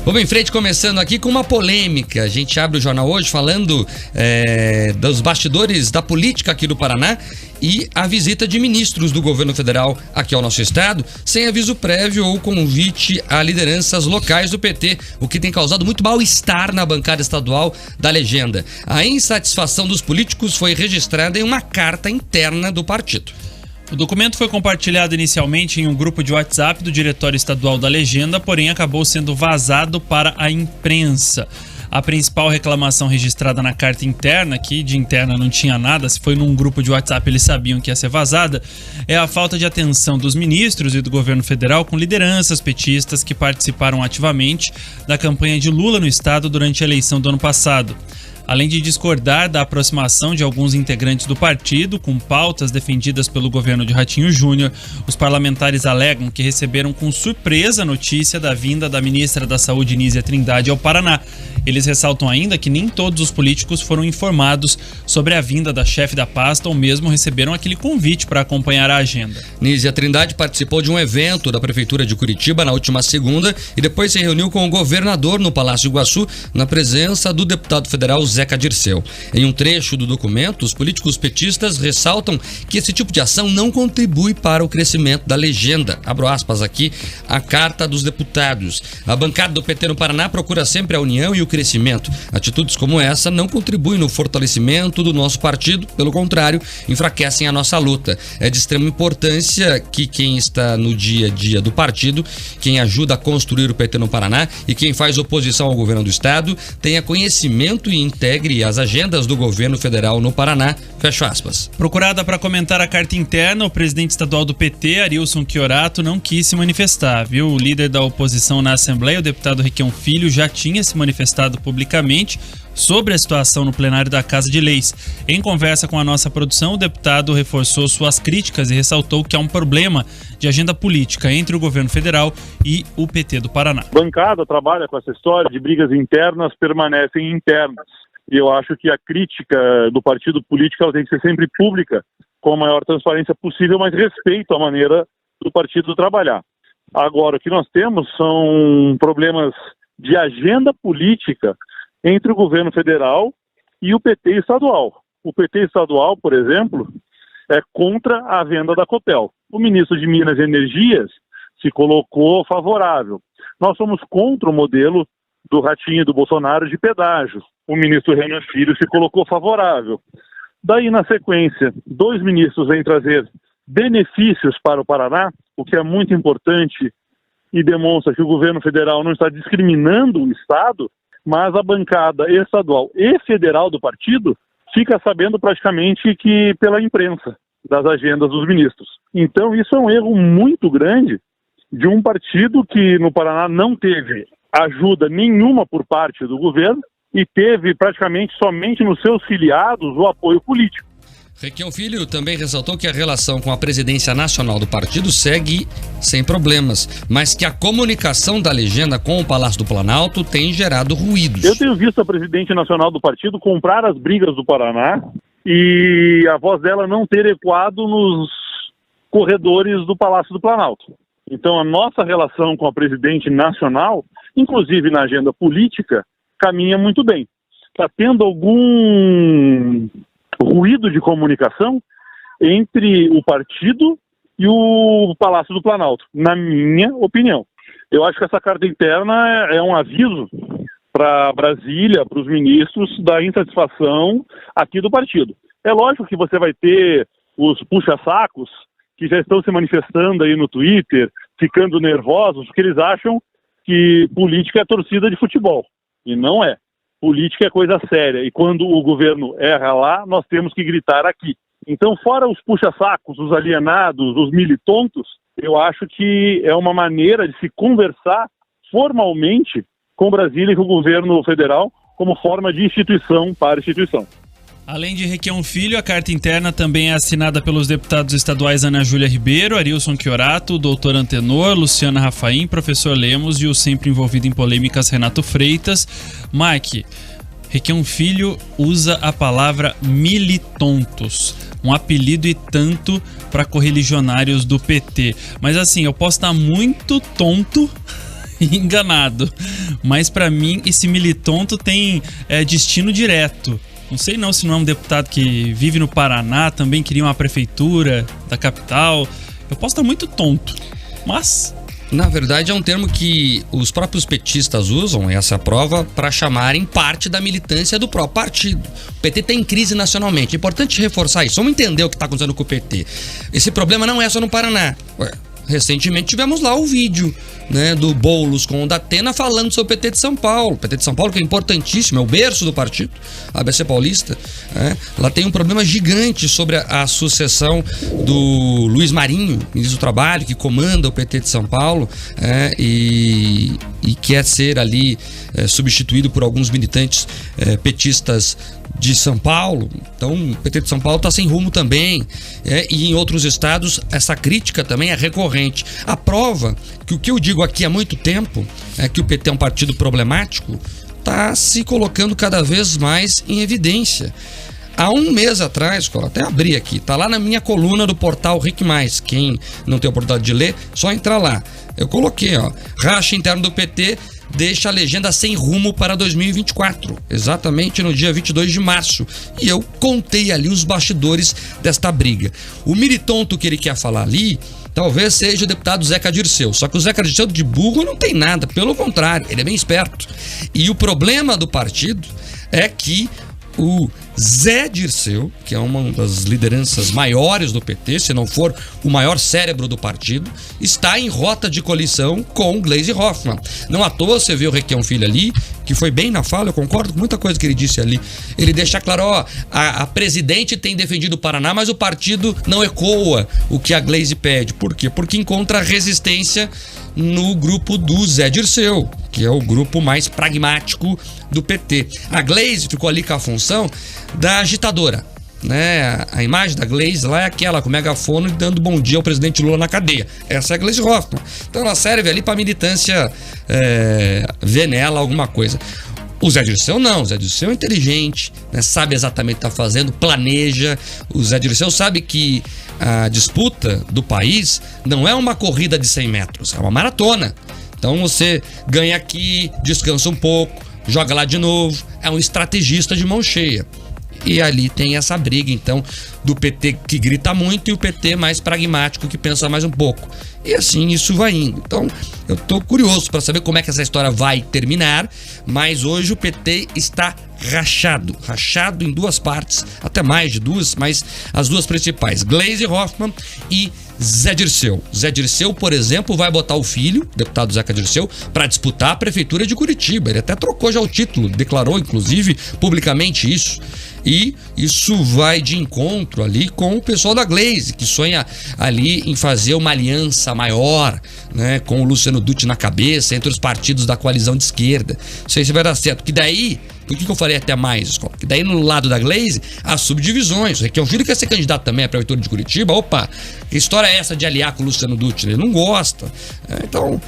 Vamos em frente, começando aqui com uma polêmica. A gente abre o jornal hoje falando dos bastidores da política aqui do Paraná e a visita de ministros do governo federal aqui ao nosso estado, sem aviso prévio ou convite a lideranças locais do PT, o que tem causado muito mal-estar na bancada estadual da legenda. A insatisfação dos políticos foi registrada em uma carta interna do partido. O documento foi compartilhado inicialmente em um grupo de WhatsApp do Diretório Estadual da Legenda, porém acabou sendo vazado para a imprensa. A principal reclamação registrada na carta interna, que de interna não tinha nada, se foi num grupo de WhatsApp eles sabiam que ia ser vazada, é a falta de atenção dos ministros e do governo federal com lideranças petistas que participaram ativamente da campanha de Lula no estado durante a eleição do ano passado. Além de discordar da aproximação de alguns integrantes do partido com pautas defendidas pelo governo de Ratinho Júnior, os parlamentares alegam que receberam com surpresa a notícia da vinda da ministra da Saúde, Nízia Trindade, ao Paraná. Eles ressaltam ainda que nem todos os políticos foram informados sobre a vinda da chefe da pasta ou mesmo receberam aquele convite para acompanhar a agenda. Nízia Trindade participou de um evento da Prefeitura de Curitiba na última segunda e depois se reuniu com o governador no Palácio Iguaçu, na presença do deputado federal Zeca Dirceu. Em um trecho do documento, os políticos petistas ressaltam que esse tipo de ação não contribui para o crescimento da legenda. Abro aspas aqui, a carta dos deputados. A bancada do PT no Paraná procura sempre a união e o crescimento. Atitudes como essa não contribuem no fortalecimento do nosso partido, pelo contrário, enfraquecem a nossa luta. É de extrema importância que quem está no dia a dia do partido, quem ajuda a construir o PT no Paraná e quem faz oposição ao governo do estado, tenha conhecimento e integre as agendas do governo federal no Paraná. Fecha aspas. Procurada para comentar a carta interna, o presidente estadual do PT, Arilson Chiorato, não quis se manifestar, viu? O líder da oposição na Assembleia, o deputado Requião Filho, já tinha se manifestado publicamente sobre a situação no plenário da Casa de Leis. Em conversa com a nossa produção, o deputado reforçou suas críticas e ressaltou que há um problema de agenda política entre o governo federal e o PT do Paraná. A bancada trabalha com essa história de brigas internas, permanecem internas. E eu acho que a crítica do partido político ela tem que ser sempre pública, com a maior transparência possível, mas respeito à maneira do partido trabalhar. Agora, o que nós temos são problemas de agenda política entre o governo federal e o PT estadual. O PT estadual, por exemplo, é contra a venda da Copel. O ministro de Minas e Energias se colocou favorável. Nós somos contra o modelo do Ratinho e do Bolsonaro de pedágio. O ministro Renan Filho se colocou favorável. Daí, na sequência, 2 ministros vêm trazer benefícios para o Paraná, o que é muito importante e demonstra que o governo federal não está discriminando o estado, mas a bancada estadual e federal do partido fica sabendo praticamente que pela imprensa das agendas dos ministros. Então isso é um erro muito grande de um partido que no Paraná não teve ajuda nenhuma por parte do governo e teve praticamente somente nos seus filiados o apoio político. Requião Filho também ressaltou que a relação com a presidência nacional do partido segue sem problemas, mas que a comunicação da legenda com o Palácio do Planalto tem gerado ruídos. Eu tenho visto a presidente nacional do partido comprar as brigas do Paraná e a voz dela não ter ecoado nos corredores do Palácio do Planalto. Então a nossa relação com a presidente nacional, inclusive na agenda política, caminha muito bem. Está tendo algum ruído de comunicação entre o partido e o Palácio do Planalto, na minha opinião. Eu acho que essa carta interna é um aviso para Brasília, para os ministros, da insatisfação aqui do partido. É lógico que você vai ter os puxa-sacos que já estão se manifestando aí no Twitter, ficando nervosos, porque eles acham que política é torcida de futebol. E não é. Política é coisa séria, e quando o governo erra lá, nós temos que gritar aqui. Então, fora os puxa-sacos, os alienados, os militontos, eu acho que é uma maneira de se conversar formalmente com Brasília e com o governo federal, como forma de instituição para instituição. Além de Requião Filho, a carta interna também é assinada pelos deputados estaduais Ana Júlia Ribeiro, Arilson Chiorato, doutor Antenor, Luciana Rafaim, professor Lemos e o sempre envolvido em polêmicas Renato Freitas. Mike, Requião Filho usa a palavra militontos, um apelido e tanto para correligionários do PT. Mas assim, eu posso estar muito tonto enganado. Mas pra mim, esse Militonto tem destino direto. Não sei se não é um deputado que vive no Paraná, também queria uma prefeitura da capital. Eu posso estar muito tonto, mas... Na verdade, é um termo que os próprios petistas usam, essa prova, para chamarem parte da militância do próprio partido. O PT está em crise nacionalmente. É importante reforçar isso. Vamos entender o que está acontecendo com o PT. Esse problema não é só no Paraná. Recentemente tivemos lá o vídeo, né, do Boulos com o Datena falando sobre o PT de São Paulo. O PT de São Paulo, que é importantíssimo, é o berço do partido, a ABC Paulista. Lá tem um problema gigante sobre a sucessão do Luiz Marinho, ministro do Trabalho, que comanda o PT de São Paulo, e quer ser ali substituído por alguns militantes petistas de São Paulo. Então o PT de São Paulo está sem rumo também, e em outros estados essa crítica também é recorrente. A prova que o que eu digo aqui há muito tempo é que o PT é um partido problemático está se colocando cada vez mais em evidência. Há um mês atrás, eu até abri aqui, tá lá na minha coluna do portal Rick Mais. Quem não tem a oportunidade de ler, só entrar lá. Eu coloquei, racha interno do PT deixa a legenda sem rumo para 2024, exatamente no dia 22 de março. E eu contei ali os bastidores desta briga. O Militonto que ele quer falar ali, talvez seja o deputado Zeca Dirceu. Só que o Zeca Dirceu de burro não tem nada, pelo contrário, ele é bem esperto. E o problema do partido é que o Zé Dirceu, que é uma das lideranças maiores do PT, se não for o maior cérebro do partido, está em rota de colisão com Gleisi Hoffmann. Não à toa você vê o Requião Filho ali, que foi bem na fala, eu concordo com muita coisa que ele disse ali. Ele deixa claro, a presidente tem defendido o Paraná, mas o partido não ecoa o que a Gleisi pede. Por quê? Porque encontra resistência no grupo do Zé Dirceu, que é o grupo mais pragmático do PT. A Gleisi ficou ali com a função da agitadora, né? A imagem da Gleisi lá é aquela com o megafone dando bom dia ao presidente Lula na cadeia. Essa é a Gleisi Hoffmann. Então ela serve ali para militância ver nela alguma coisa. O Zé Dirceu não, o Zé Dirceu é inteligente, né? Sabe exatamente o que está fazendo, planeja. O Zé Dirceu sabe que a disputa do país não é uma corrida de 100 metros, é uma maratona. Então você ganha aqui, descansa um pouco, joga lá de novo, é um estrategista de mão cheia. E ali tem essa briga, então, do PT que grita muito e o PT mais pragmático, que pensa mais um pouco. E assim isso vai indo. Então, eu tô curioso para saber como é que essa história vai terminar, mas hoje o PT está rachado em duas partes, até mais de duas, mas as duas principais, Gleisi Hoffmann e Zé Dirceu. Zé Dirceu, por exemplo, vai botar o filho, o deputado Zeca Dirceu, para disputar a prefeitura de Curitiba. Ele até trocou já o título, declarou inclusive publicamente isso. E isso vai de encontro ali com o pessoal da Gleisi, que sonha ali em fazer uma aliança maior, né, com o Luciano Dutti na cabeça, entre os partidos da coalizão de esquerda. Não sei se vai dar certo, que daí... Por que eu falei até mais, Escola? Porque daí no lado da Gleisi, as subdivisões. O Requião Filho quer ser candidato também à prefeitura de Curitiba. Opa, que história é essa de aliar com o Luciano Dutti? Ele não gosta. Então...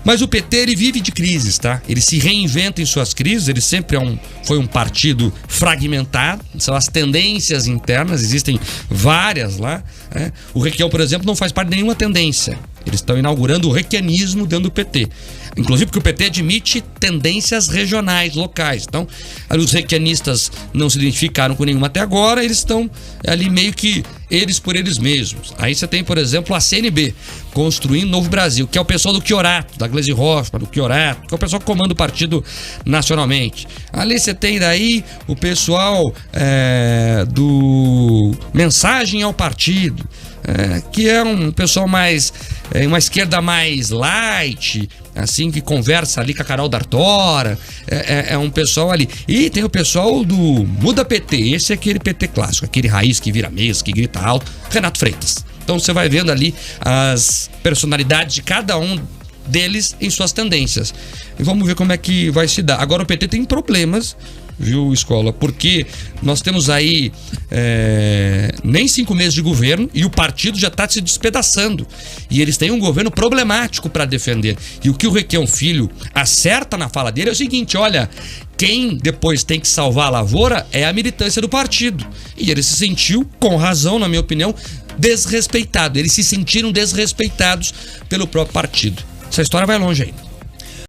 Mas o PT, ele vive de crises, tá? Ele se reinventa em suas crises, ele sempre foi um partido fragmentado, são as tendências internas, existem várias lá, né? O Requião, por exemplo, não faz parte de nenhuma tendência. Eles estão inaugurando o requianismo dentro do PT. Inclusive porque o PT admite tendências regionais, locais. Então, ali os requianistas não se identificaram com nenhuma até agora, eles estão ali meio que eles por eles mesmos. Aí você tem, por exemplo, a CNB, Construindo Novo Brasil, que é o pessoal do Chiorato, da Gleisi Hoffmann, do Chiorato, que é o pessoal que comanda o partido nacionalmente. Ali você tem daí o pessoal do Mensagem ao Partido, que é um pessoal mais, uma esquerda mais light, assim, que conversa ali com a Carol D'Artora, é um pessoal ali. E tem o pessoal do Muda PT, esse é aquele PT clássico, aquele raiz que vira mesa, que grita alto, Renato Freitas. Então você vai vendo ali as personalidades de cada um deles em suas tendências. E vamos ver como é que vai se dar. Agora o PT tem problemas, viu, Escola? Porque nós temos aí nem 5 meses de governo e o partido já está se despedaçando. E eles têm um governo problemático para defender. E o que o Requião Filho acerta na fala dele é o seguinte: olha, quem depois tem que salvar a lavoura é a militância do partido. E ele se sentiu, com razão, na minha opinião, desrespeitado. Eles se sentiram desrespeitados pelo próprio partido. Essa história vai longe ainda.